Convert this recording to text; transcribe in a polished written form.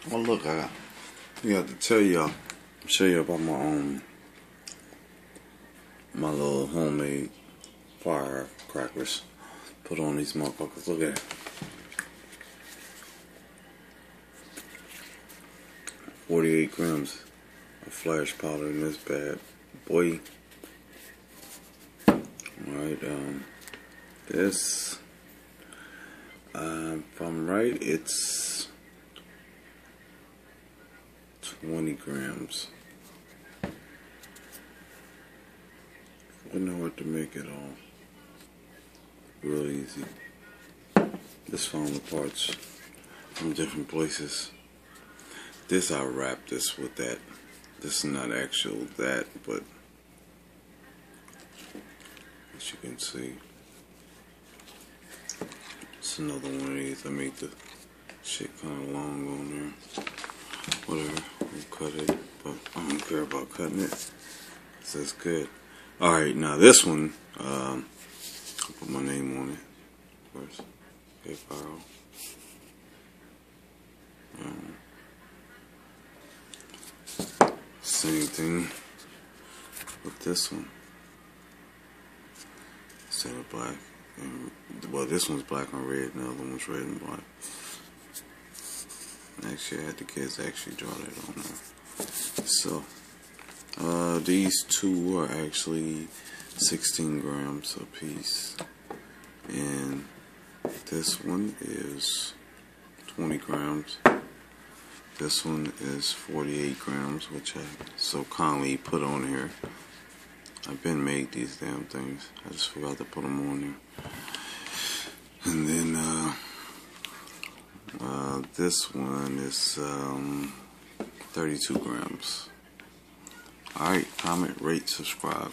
Oh look, I got to tell y'all, show you about my little homemade firecrackers. Put on these motherfuckers. Look at it. 48 grams of flash powder in this bad boy. Alright, this, if I'm right, it's 20 grams. I know what to make it all. Real easy. Just found the parts from different places. This, I wrap this with that. This is not actual that, but as you can see, it's another one of these. I made the shit kind of long on there. Whatever, we'll cut it, but I don't care about cutting it. So it's good. Alright, now this one, I'll put my name on it first. K-PYRO. Same thing with this one. Instead of black, and, well, this one's black and red, and the other one's red and black. Actually, I had the kids actually draw that on there. So, these two are actually 16 grams a piece, and this one is 20 grams. This one is 48 grams, which I so kindly put on here. I've been made these damn things. I just forgot to put them on there. And then this one is 32 grams. Alright, comment, rate, subscribe.